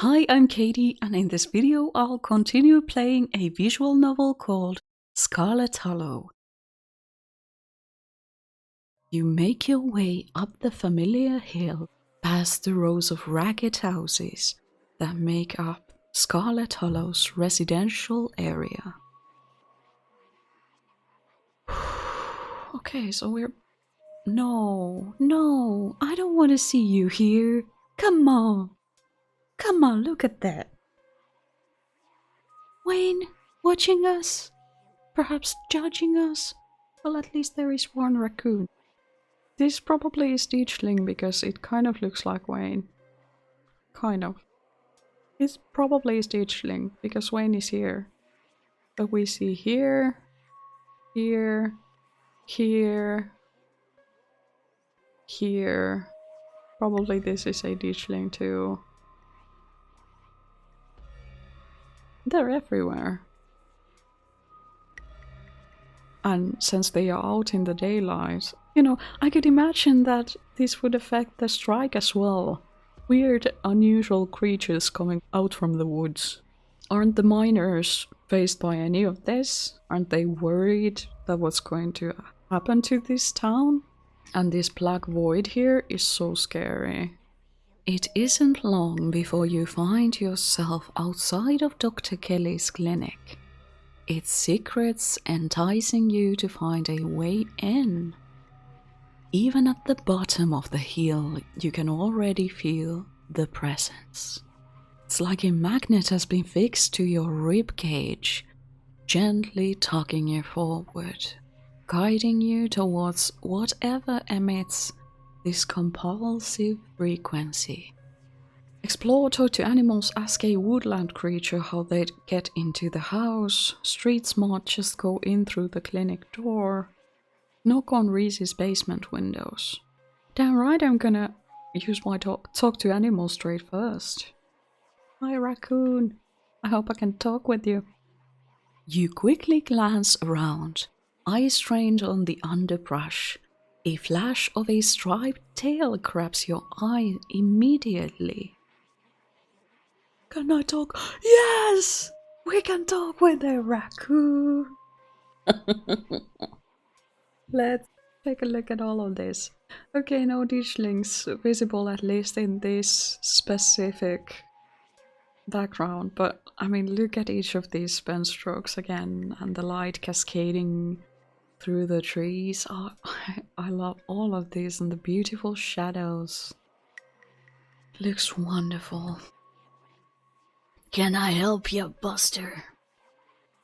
Hi, I'm Katie, and in this video I'll continue playing a visual novel called Scarlet Hollow. You make your way up the familiar hill, past the rows of ragged houses that make up Scarlet Hollow's residential area. Okay, so we're... No, I don't want to see you here. Come on, look at that. Wayne, watching us? Perhaps judging us? Well, at least there is one raccoon. This probably is Teachling because it kind of looks like Wayne. Kind of. It probably is Teachling because Wayne is here. But we see here, here, here, here. Probably this is a Teachling too. They're everywhere. And since they are out in the daylight, I could imagine that this would affect the strike as well. Weird, unusual creatures coming out from the woods. Aren't the miners faced by any of this? Aren't they worried that what's going to happen to this town? And this black void here is so scary. It isn't long before you find yourself outside of Dr. Kelly's clinic. Its secrets enticing you to find a way in. Even at the bottom of the hill, you can already feel the presence. It's like a magnet has been fixed to your rib cage, gently tugging you forward, guiding you towards whatever emits this compulsive frequency. Explore, talk to animals, ask a woodland creature how they'd get into the house. Street smart, just go in through the clinic door. Knock on Reese's basement windows. Damn right I'm gonna use my talk to animals trait first. Hi raccoon, I hope I can talk with you. You quickly glance around, eyes trained on the underbrush. A flash of a striped tail grabs your eye immediately. Can I talk? Yes! We can talk with a raccoon! Let's take a look at all of this. Okay, no Teachlings visible, at least in this specific background, but I mean, look at each of these pen strokes again, and the light cascading through the trees. Oh, I love all of these, and the beautiful shadows. Looks wonderful. Can I help you, Buster?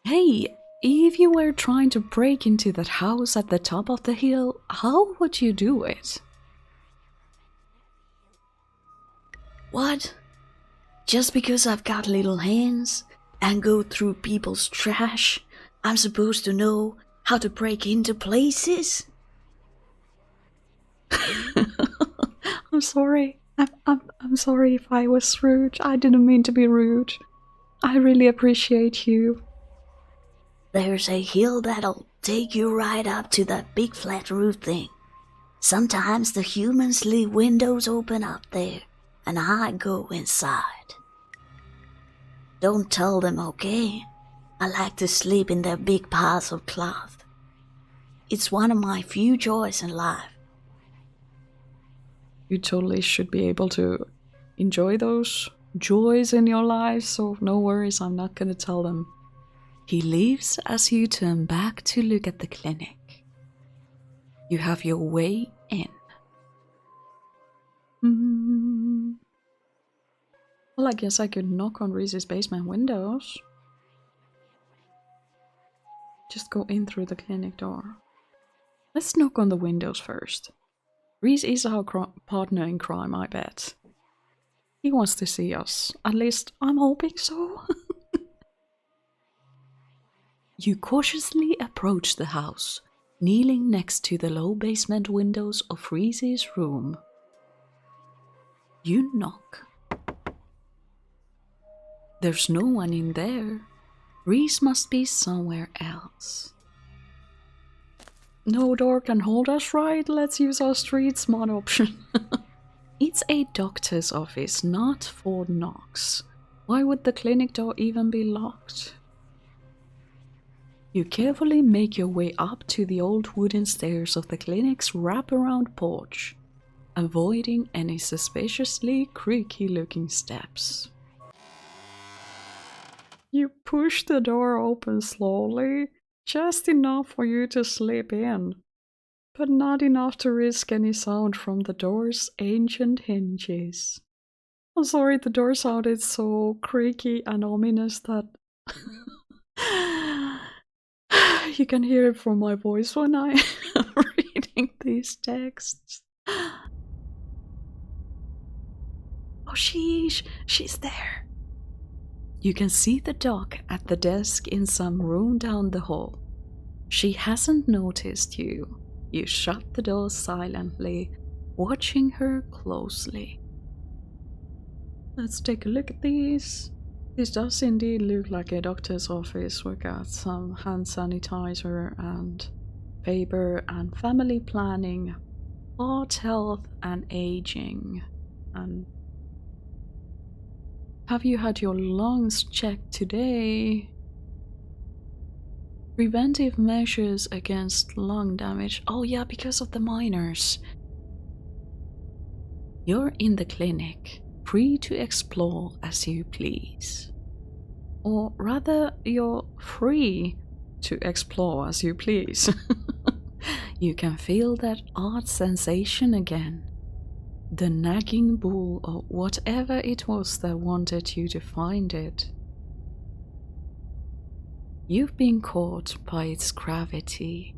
Hey, if you were trying to break into that house at the top of the hill, how would you do it? What? Just because I've got little hands and go through people's trash, I'm supposed to know how to break into places? I'm sorry. I'm sorry if I was rude. I didn't mean to be rude. I really appreciate you. There's a hill that'll take you right up to that big flat roof thing. Sometimes the humans leave windows open up there, and I go inside. Don't tell them, okay? I like to sleep in their big piles of cloth. It's one of my few joys in life. You totally should be able to enjoy those joys in your life, so no worries, I'm not gonna tell them. He leaves as you turn back to look at the clinic. You have your way in. Well, I guess I could knock on Reese's basement windows. Just go in through the clinic door. Let's knock on the windows first. Reese is our partner in crime, I bet. He wants to see us. At least I'm hoping so. You cautiously approach the house, kneeling next to the low basement windows of Reese's room. You knock. There's no one in there. Reese must be somewhere else. No door can hold us, right? Let's use our street smart option. It's a doctor's office, not Fort Knox. Why would the clinic door even be locked? You carefully make your way up to the old wooden stairs of the clinic's wraparound porch, avoiding any suspiciously creaky-looking steps. You push the door open slowly, just enough for you to slip in, but not enough to risk any sound from the door's ancient hinges. I'm sorry, the door sounded so creaky and ominous that you can hear it from my voice when I am reading these texts. Oh, sheesh, she's there. You can see the dog at the desk in some room down the hall. She hasn't noticed you. You shut the door silently, watching her closely. Let's take a look at these. This does indeed look like a doctor's office. We got some hand sanitizer and paper and family planning, heart health and aging. And have you had your lungs checked today? Preventive measures against lung damage. Oh yeah, because of the miners. You're in the clinic, free to explore as you please. Or rather, you're free to explore as you please. You can feel that odd sensation again. The nagging bull or whatever it was that wanted you to find it. You've been caught by its gravity,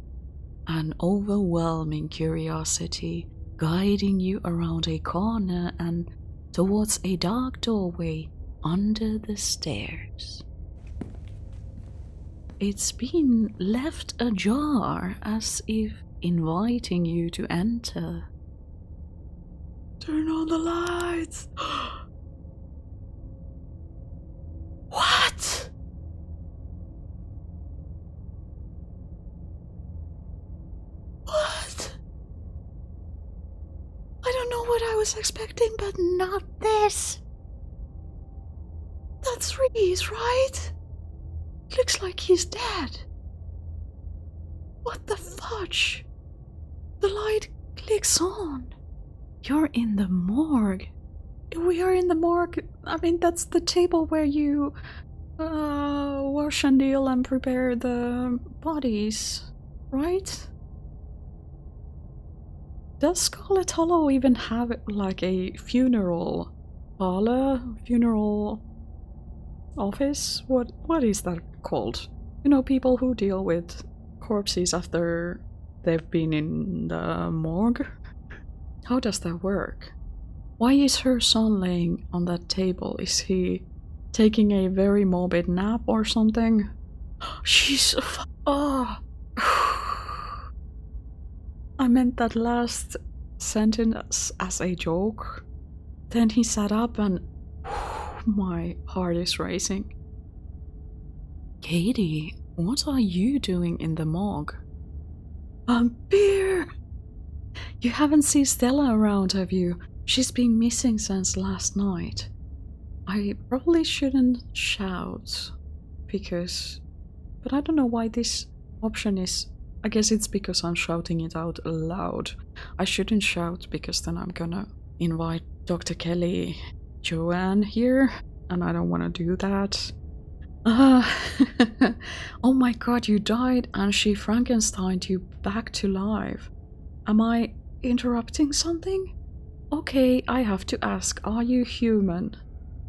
an overwhelming curiosity guiding you around a corner and towards a dark doorway under the stairs. It's been left ajar as if inviting you to enter. Turn on the lights! What? What? I don't know what I was expecting, but not this. That's Reese, right? Looks like he's dead. What the fudge? The light clicks on. You're in the morgue. We are in the morgue. I mean, that's the table where you wash and deal and prepare the bodies, right? Does Scarlet Hollow even have like a funeral parlor? Funeral office? What is that called? You know, people who deal with corpses after they've been in the morgue? How does that work? Why is her son laying on that table? Is he taking a very morbid nap or something? She's... Oh... I meant that last sentence as a joke. Then he sat up and... My heart is racing. Katie, what are you doing in the morgue? Beer! You haven't seen Stella around, have you? She's been missing since last night. I probably shouldn't shout, because... But I don't know why this option is... I guess it's because I'm shouting it out loud. I shouldn't shout, because then I'm gonna invite Dr. Kelly Joanne here, and I don't want to do that. Oh my god, you died and she Frankensteined you back to life. Am I interrupting something? Okay, I have to ask, are you human?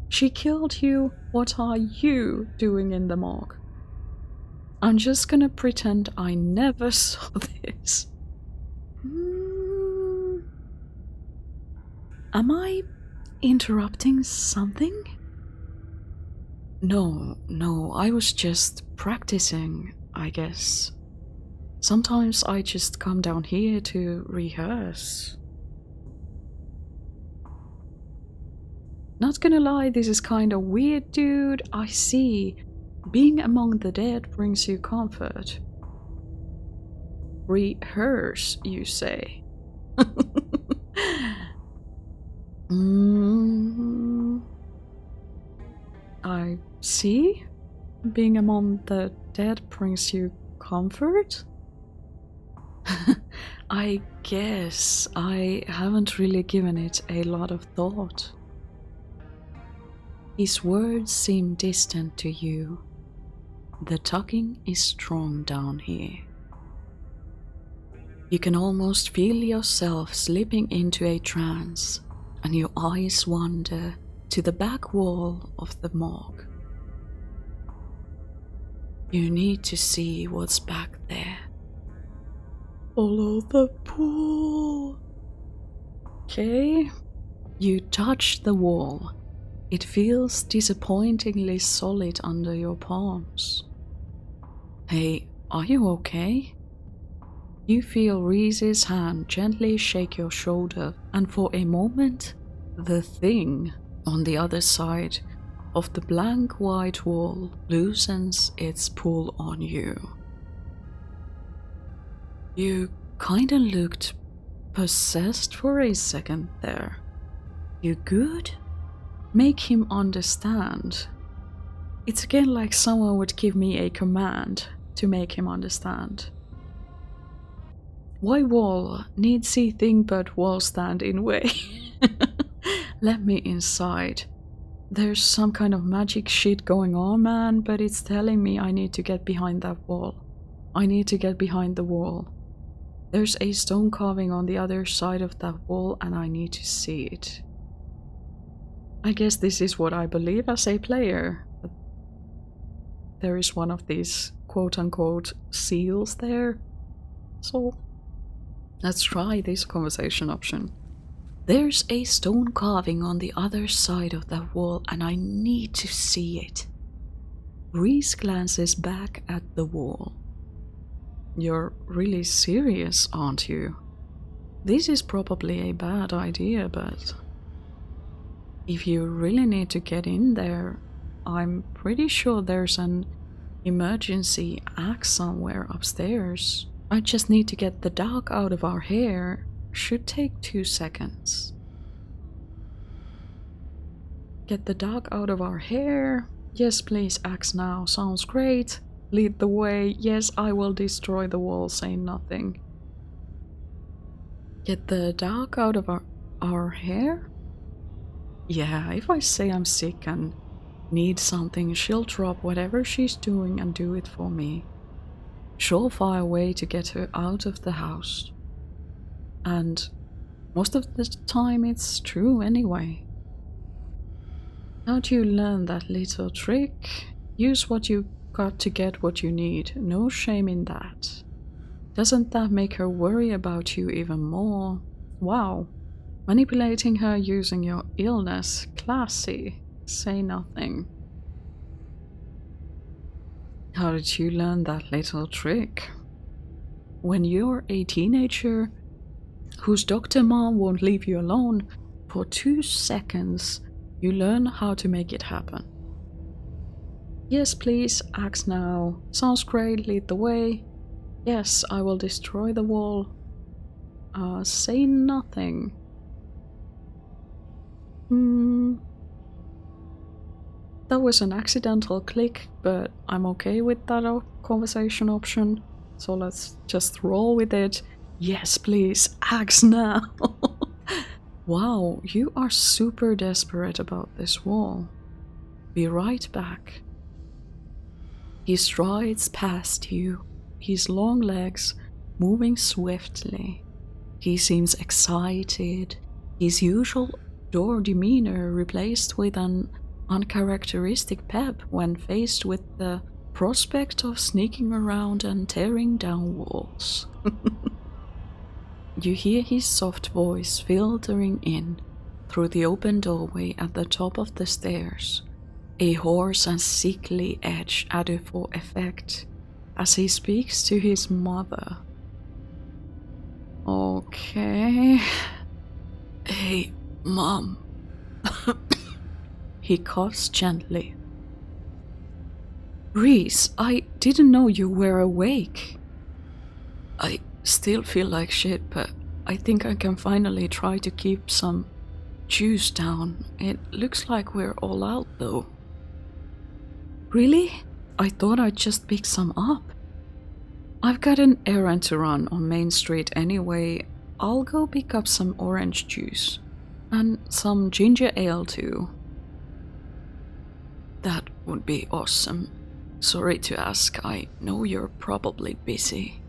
She killed you, what are you doing in the morgue? I'm just gonna pretend I never saw this. Am I interrupting something? No, I was just practicing, I guess. Sometimes I just come down here to rehearse. Not gonna lie, this is kinda weird, dude. I see. Being among the dead brings you comfort. Rehearse, you say? I see. Being among the dead brings you comfort? I guess I haven't really given it a lot of thought. His words seem distant to you. The tugging is strong down here. You can almost feel yourself slipping into a trance, and your eyes wander to the back wall of the morgue. You need to see what's back there. Follow the pool. Okay. You touch the wall. It feels disappointingly solid under your palms. Hey, are you okay? You feel Reese's hand gently shake your shoulder, and for a moment, the thing on the other side of the blank white wall loosens its pull on you. You kinda looked possessed for a second there. You good? Make him understand. It's again like someone would give me a command to make him understand. Why wall? Need see thing but wall stand in way. Let me inside. There's some kind of magic shit going on, man, but it's telling me I need to get behind that wall. I need to get behind the wall. There's a stone carving on the other side of that wall and I need to see it. I guess this is what I believe as a player. But there is one of these quote-unquote seals there. So let's try this conversation option. There's a stone carving on the other side of that wall and I need to see it. Reese glances back at the wall. You're really serious, aren't you? This is probably a bad idea, but if you really need to get in there, I'm pretty sure there's an emergency axe somewhere upstairs. I just need to get the dog out of our hair. Should take 2 seconds. Get the dog out of our hair. Yes, please, axe now. Sounds great. Lead the way. Yes, I will destroy the wall, say nothing. Get the dog out of our hair? Yeah, if I say I'm sick and need something, she'll drop whatever she's doing and do it for me. Surefire way to get her out of the house. And most of the time it's true anyway. How'd you learn that little trick? Use what you got to get what you need. No shame in that. Doesn't that make her worry about you even more? Wow. Manipulating her using your illness. Classy. Say nothing. How did you learn that little trick? When you're a teenager whose doctor mom won't leave you alone, for 2 seconds you learn how to make it happen. Yes, please, axe now. Sounds great, lead the way. Yes, I will destroy the wall. Say nothing. That was an accidental click, but I'm okay with that conversation option. So let's just roll with it. Yes, please, axe now. Wow, you are super desperate about this wall. Be right back. He strides past you, his long legs moving swiftly. He seems excited, his usual door demeanor replaced with an uncharacteristic pep when faced with the prospect of sneaking around and tearing down walls. You hear his soft voice filtering in through the open doorway at the top of the stairs, a hoarse and sickly edge added for effect as he speaks to his mother. Okay. Hey, Mom. He coughs gently. Reese, I didn't know you were awake. I still feel like shit, but I think I can finally try to keep some juice down. It looks like we're all out though. Really? I thought I'd just pick some up. I've got an errand to run on Main Street anyway. I'll go pick up some orange juice. And some ginger ale too. That would be awesome. Sorry to ask, I know you're probably busy.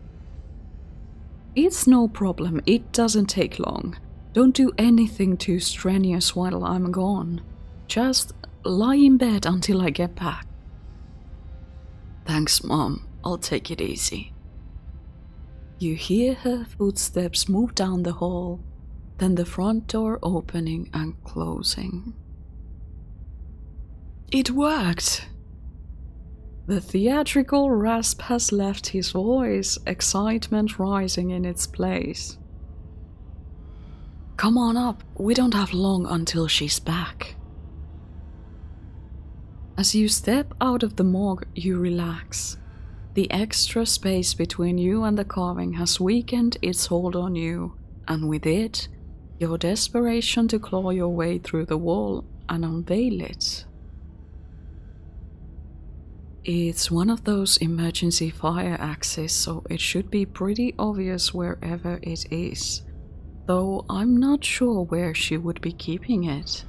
It's no problem, it doesn't take long. Don't do anything too strenuous while I'm gone. Just lie in bed until I get back. Thanks, Mom. I'll take it easy. You hear her footsteps move down the hall, then the front door opening and closing. It worked! The theatrical rasp has left his voice, excitement rising in its place. Come on up, we don't have long until she's back. As you step out of the morgue, you relax. The extra space between you and the carving has weakened its hold on you, and with it, your desperation to claw your way through the wall and unveil it. It's one of those emergency fire axes, so it should be pretty obvious wherever it is, though I'm not sure where she would be keeping it.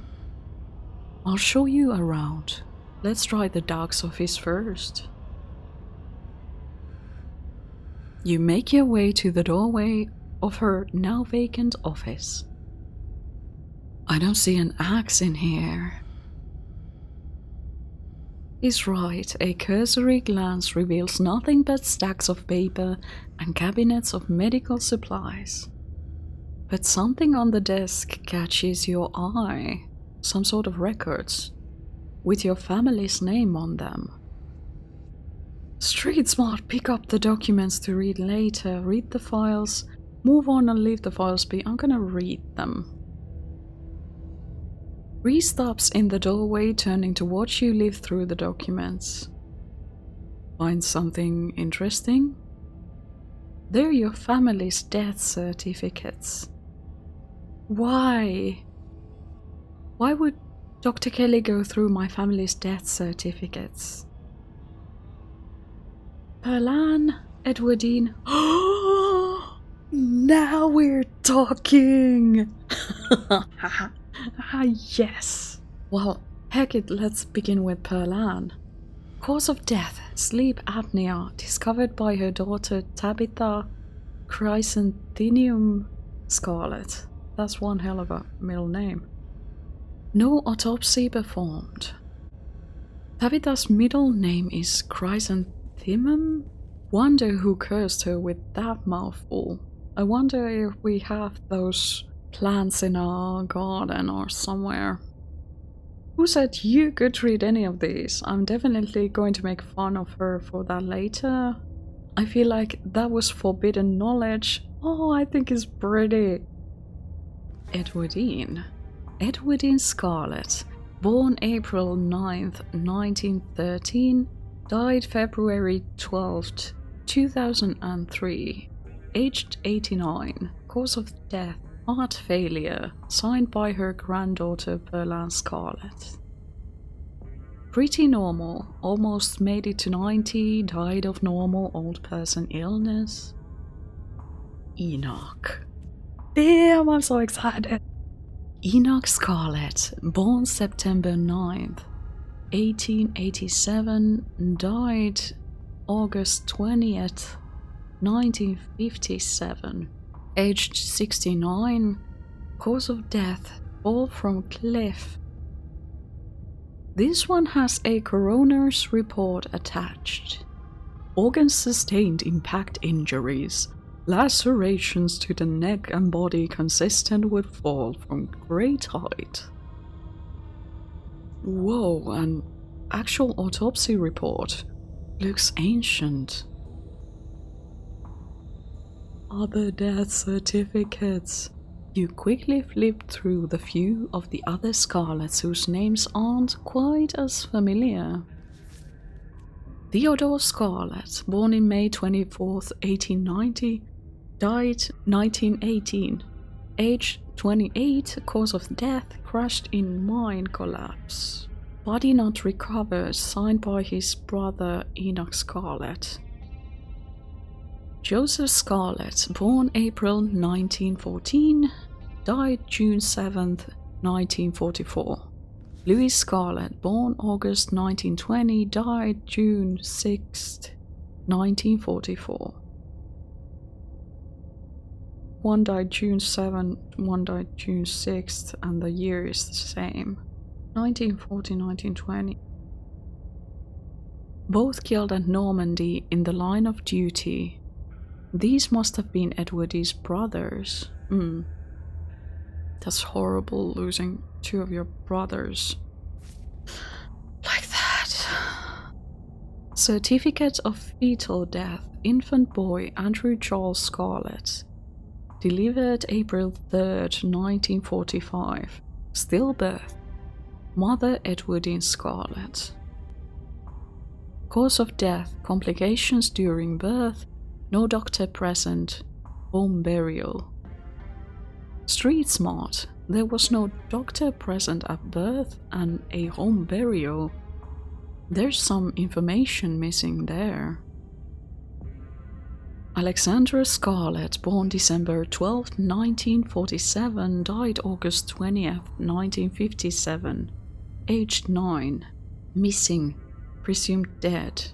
I'll show you around. Let's try the dog's office first. You make your way to the doorway of her now vacant office. I don't see an axe in here. Is right, a cursory glance reveals nothing but stacks of paper and cabinets of medical supplies. But something on the desk catches your eye, some sort of records, with your family's name on them. Street smart, pick up the documents to read later, read the files, move on and leave the files be, I'm gonna read them. Ree stops in the doorway, turning to watch you leaf through the documents. Find something interesting? They're your family's death certificates. Why? Why would Dr. Kelly go through my family's death certificates? Perlan, Edwardine. Now we're talking! Yes. Well, heck it, let's begin with Perlan. Cause of death, sleep apnea, discovered by her daughter Tabitha Chrysanthemum Scarlet. That's one hell of a middle name. No autopsy performed. Tabitha's middle name is Chrysanthemum? Wonder who cursed her with that mouthful. I wonder if we have those plants in our garden or somewhere. Who said you could read any of these? I'm definitely going to make fun of her for that later. I feel like that was forbidden knowledge. Oh, I think it's pretty. Edwardine. Edwardine Scarlet. Born April 9th, 1913. Died February 12th, 2003. Aged 89. Cause of death, heart failure. Signed by her granddaughter Perlan Scarlet. Pretty normal. Almost made it to 90. Died of normal old person illness. Enoch. Damn, I'm so excited. Enoch Scarlet. Born September 9th, 1887. Died August 20th, 1957. Aged 69. Cause of death, fall from cliff. This one has a coroner's report attached. Organs sustained impact injuries. Lacerations to the neck and body consistent with fall from great height. Whoa, an actual autopsy report. Looks ancient. Other death certificates. You quickly flip through the few of the other Scarlets whose names aren't quite as familiar. Theodore Scarlet, born in May 24th, 1890, died 1918. Age 28, cause of death, crashed in mine collapse. Body not recovered, signed by his brother Enoch Scarlet. Joseph Scarlet, born April 1914, died June 7th, 1944. Louis Scarlet, born August 1920, died June 6th, 1944. One died June 7th, one died June 6th, and the year is the same. 1940, 1920. Both killed at Normandy in the line of duty. These must have been Edwardy's brothers. That's horrible, losing two of your brothers like that. Certificate of fetal death, infant boy Andrew Charles Scarlet. Delivered April 3rd, 1945. Stillbirth. Mother Edwardine Scarlet. Cause of death, complications during birth, no doctor present, home burial. Street smart, there was no doctor present at birth and a home burial. There's some information missing there. Alexandra Scarlet, born December 12, 1947, died August 20th, 1957, aged 9, missing, presumed dead,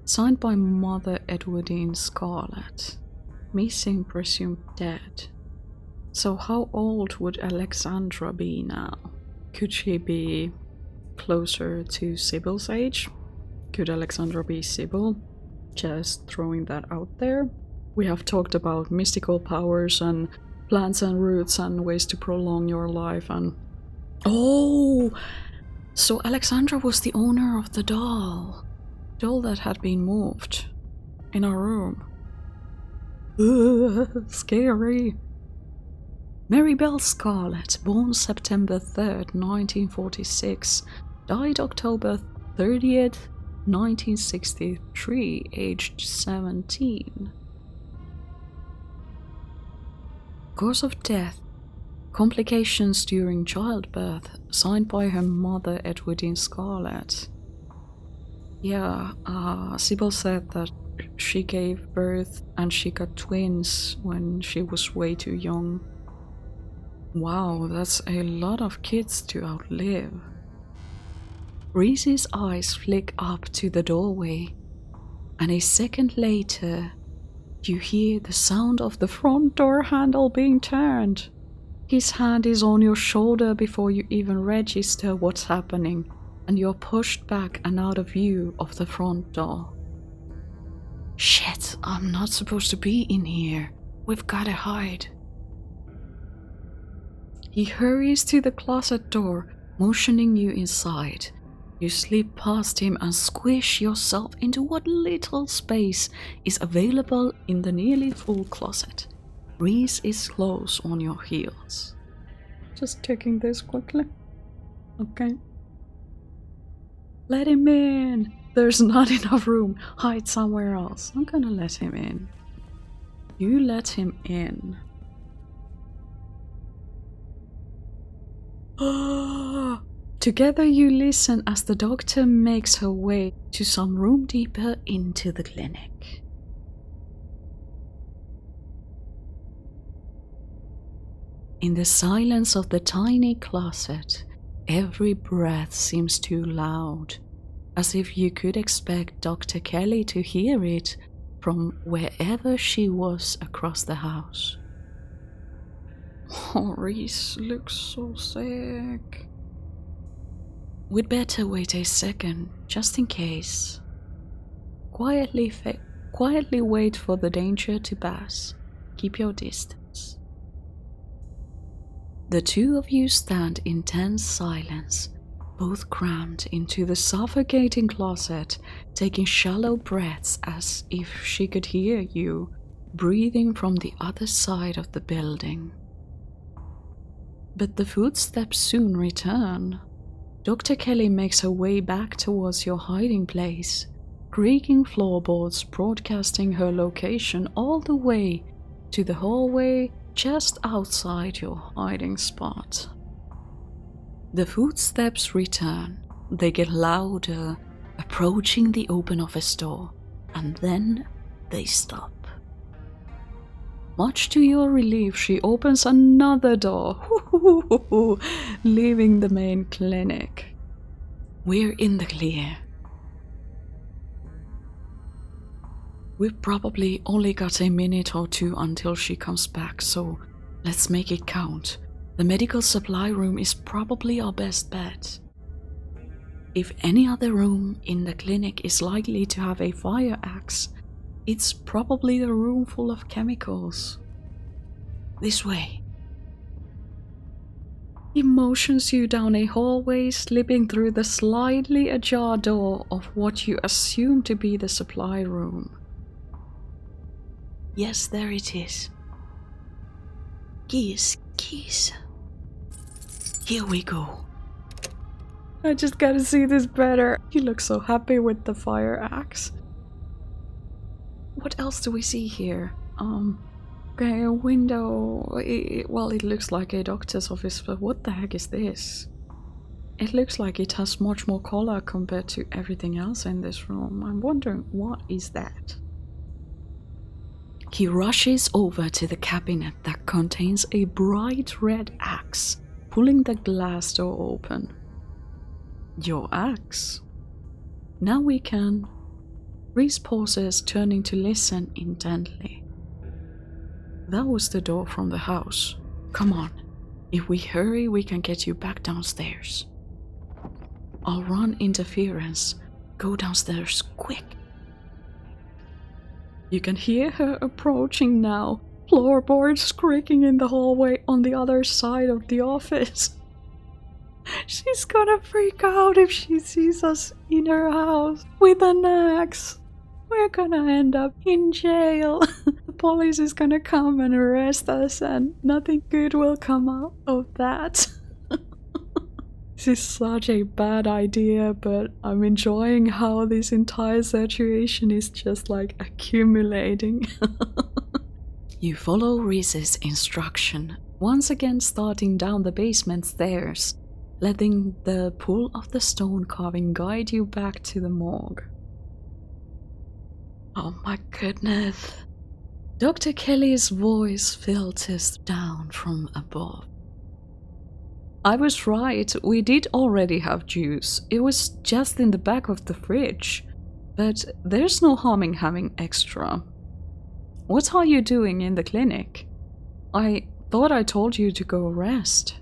signed by Mother Edwardine Scarlet. Missing, presumed dead. So how old would Alexandra be now? Could she be closer to Sybil's age? Could Alexandra be Sybil? Just throwing that out there. We have talked about mystical powers and plants and roots and ways to prolong your life and... Oh! So Alexandra was the owner of the doll. Doll that had been moved in our room. Scary. Mary Bell Scarlet, born September 3rd, 1946, died October 30th, 1963, aged 17. Cause of death, complications during childbirth, signed by her mother Edwardine Scarlet. Yeah, Sybil said that she gave birth and she got twins when she was way too young. Wow, that's a lot of kids to outlive. Reese's eyes flick up to the doorway, and a second later, you hear the sound of the front door handle being turned. His hand is on your shoulder before you even register what's happening, and you're pushed back and out of view of the front door. Shit, I'm not supposed to be in here. We've gotta hide. He hurries to the closet door, motioning you inside. You slip past him and squish yourself into what little space is available in the nearly full closet. Reese is close on your heels. Just checking this quickly. Okay. Let him in! There's not enough room. Hide somewhere else. I'm gonna let him in. You let him in. Together you listen as the doctor makes her way to some room deeper into the clinic. In the silence of the tiny closet, every breath seems too loud, as if you could expect Dr. Kelly to hear it from wherever she was across the house. Oh, Reese looks so sick. We'd better wait a second, just in case. Quietly wait for the danger to pass. Keep your distance. The two of you stand in tense silence, both crammed into the suffocating closet, taking shallow breaths as if she could hear you, breathing from the other side of the building. But the footsteps soon return. Dr. Kelly makes her way back towards your hiding place, creaking floorboards broadcasting her location all the way to the hallway just outside your hiding spot. The footsteps return, They get louder, approaching the open office door, and then they stop. Much to your relief, she opens another door, leaving the main clinic. We're in the clear. We've probably only got a minute or two until she comes back, so let's make it count. The medical supply room is probably our best bet. If any other room in the clinic is likely to have a fire axe, it's probably the room full of chemicals. This way. He motions you down a hallway, slipping through the slightly ajar door of what you assume to be the supply room. Yes, there it is. Keys. Here we go. I just gotta see this better. You look so happy with the fire axe. What else do we see here? Okay, a window. It looks like a doctor's office, but what the heck is this? It looks like it has much more color compared to everything else in this room. I'm wondering, what is that? He rushes over to the cabinet that contains a bright red axe, pulling the glass door open. Your axe? Now we can. Reese pauses, turning to listen intently. That was the door from the house. Come on. If we hurry, we can get you back downstairs. I'll run interference. Go downstairs, quick. You can hear her approaching now, floorboards creaking in the hallway on the other side of the office. She's gonna freak out if she sees us in her house with an axe. We're gonna end up in jail. The police is gonna come and arrest us, and nothing good will come out of that. This is such a bad idea, but I'm enjoying how this entire situation is just like accumulating. You follow Reese's instruction, once again starting down the basement stairs, letting the pull of the stone carving guide you back to the morgue. Oh my goodness. Dr. Kelly's voice filters down from above. I was right, we did already have juice. It was just in the back of the fridge. But there's no harm in having extra. What are you doing in the clinic? I thought I told you to go rest.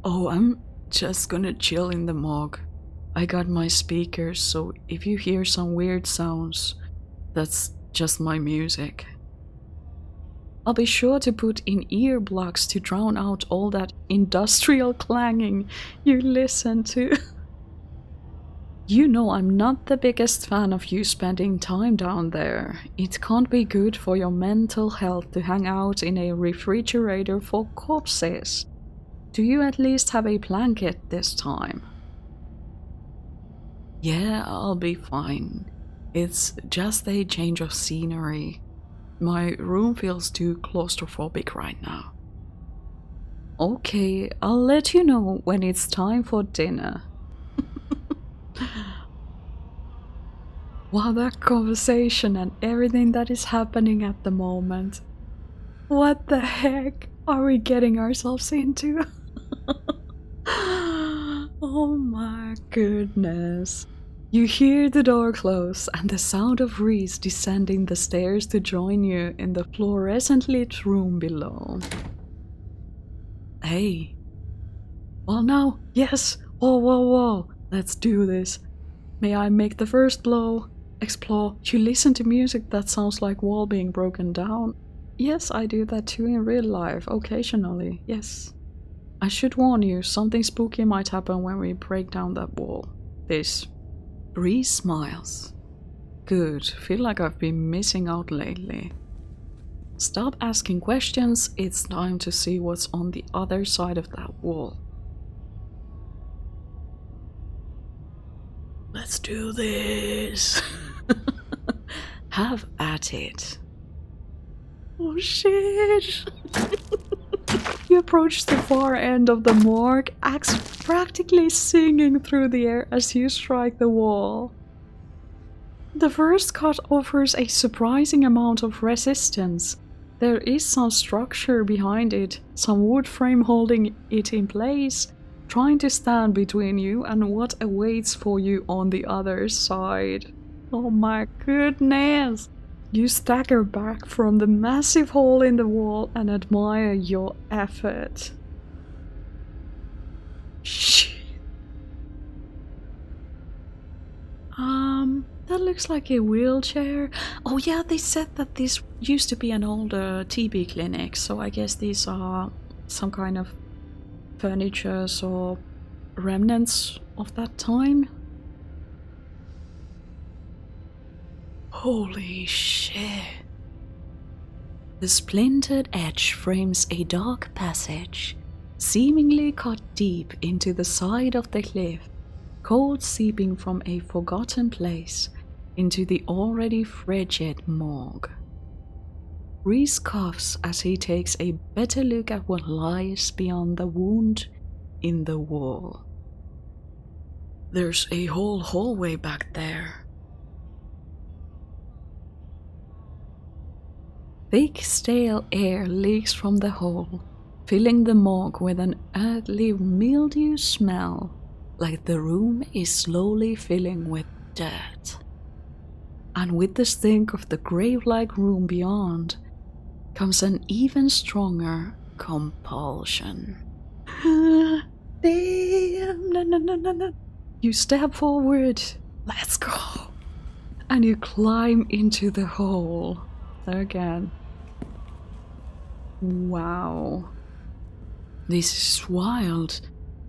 Oh, I'm just gonna chill in the morgue. I got my speakers, so if you hear some weird sounds, that's just my music. I'll be sure to put in earplugs to drown out all that industrial clanging you listen to. You know I'm not the biggest fan of you spending time down there. It can't be good for your mental health to hang out in a refrigerator for corpses. Do you at least have a blanket this time? Yeah, I'll be fine. It's just a change of scenery. My room feels too claustrophobic right now. Okay, I'll let you know when it's time for dinner. Wow, that conversation and everything that is happening at the moment. What the heck are we getting ourselves into? Oh my goodness. You hear the door close and the sound of Reese descending the stairs to join you in the fluorescent lit room below. Hey. Well now, yes. Whoa. Let's do this. May I make the first blow? Explore. You listen to music that sounds like wall being broken down. Yes, I do that too in real life, occasionally, yes. I should warn you, something spooky might happen when we break down that wall. This. Reese smiles. Good, feel like I've been missing out lately. Stop asking questions, it's time to see what's on the other side of that wall. Let's do this. Have at it. Oh shit. You approach the far end of the morgue, axe practically singing through the air as you strike the wall. The first cut offers a surprising amount of resistance. There is some structure behind it, some wood frame holding it in place, trying to stand between you and what awaits for you on the other side. Oh my goodness! You stagger back from the massive hole in the wall and admire your effort. Shit. That looks like a wheelchair. Oh yeah, they said that this used to be an old TB clinic, so I guess these are some kind of furniture or remnants of that time. Holy shit. The splintered edge frames a dark passage, seemingly cut deep into the side of the cliff, cold seeping from a forgotten place into the already frigid morgue. Reese coughs as he takes a better look at what lies beyond the wound in the wall. There's a whole hallway back there. Thick, stale air leaks from the hole, filling the morgue with an earthly mildew smell, like the room is slowly filling with dirt. And with the stink of the grave-like room beyond comes an even stronger compulsion. Damn, no. You step forward. Let's go. And you climb into the hole again. Wow. This is wild.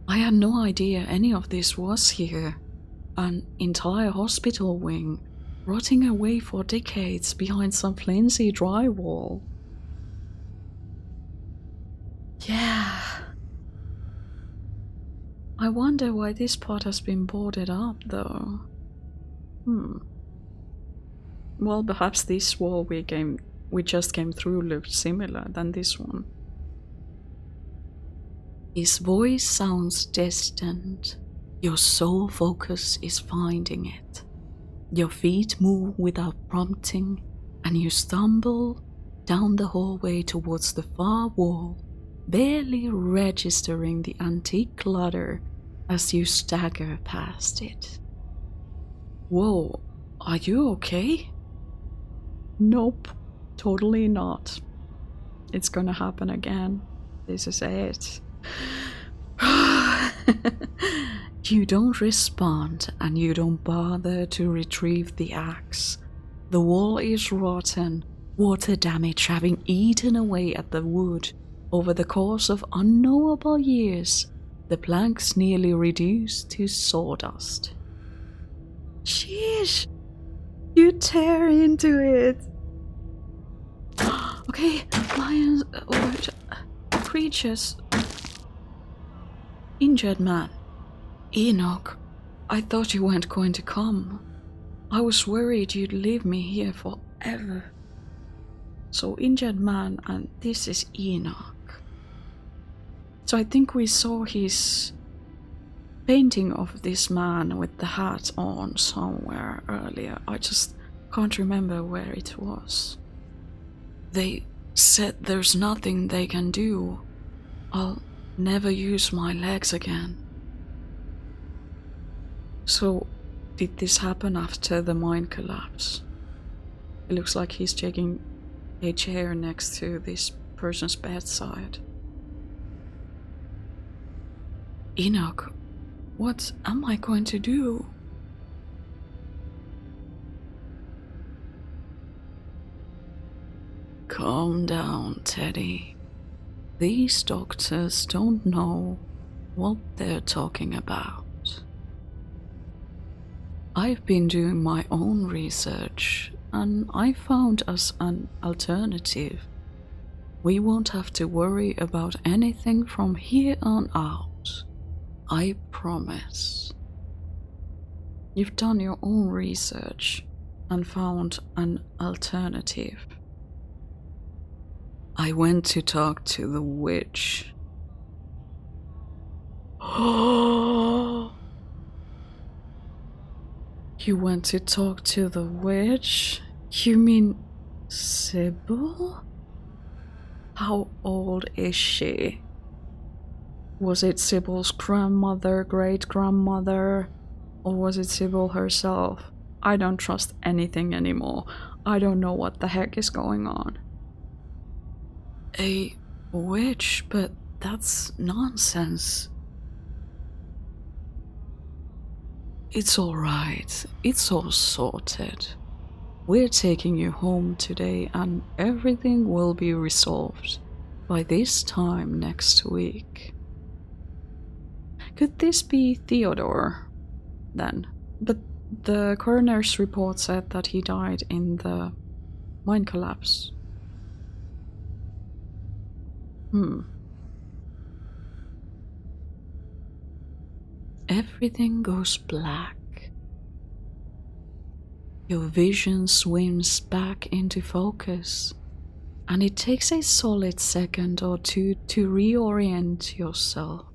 I had no idea any of this was here. An entire hospital wing, rotting away for decades behind some flimsy drywall. Yeah. I wonder why this part has been boarded up, though. Well, perhaps this wall we just came through looked similar than this one. His voice sounds distant. Your sole focus is finding it. Your feet move without prompting, and you stumble down the hallway towards the far wall, barely registering the antique clutter as you stagger past it. Whoa, are you okay? Nope, totally not. It's gonna happen again. This is it. You don't respond, and you don't bother to retrieve the axe. The wall is rotten, water damage having eaten away at the wood over the course of unknowable years, the planks nearly reduced to sawdust. Sheesh! You tear into it! Okay, lions or creatures. Injured man. Enoch, I thought you weren't going to come. I was worried you'd leave me here forever. So injured man, and this is Enoch. So I think we saw his painting of this man with the hat on somewhere earlier. I just can't remember where it was. They said there's nothing they can do. I'll never use my legs again. So, did this happen after the mine collapse? It looks like he's taking a chair next to this person's bedside. Enoch, what am I going to do? Calm down, Teddy. These doctors don't know what they're talking about. I've been doing my own research, and I found us an alternative. We won't have to worry about anything from here on out. I promise. You've done your own research and found an alternative. I went to talk to the witch. Oh! You went to talk to the witch? You mean Sybil? How old is she? Was it Sybil's grandmother, great-grandmother, or was it Sybil herself? I don't trust anything anymore. I don't know what the heck is going on. A witch? But that's nonsense. It's alright. It's all sorted. We're taking you home today and everything will be resolved by this time next week. Could this be Theodore, then? But the coroner's report said that he died in the mine collapse. Everything goes black. Your vision swims back into focus, and it takes a solid second or two to reorient yourself.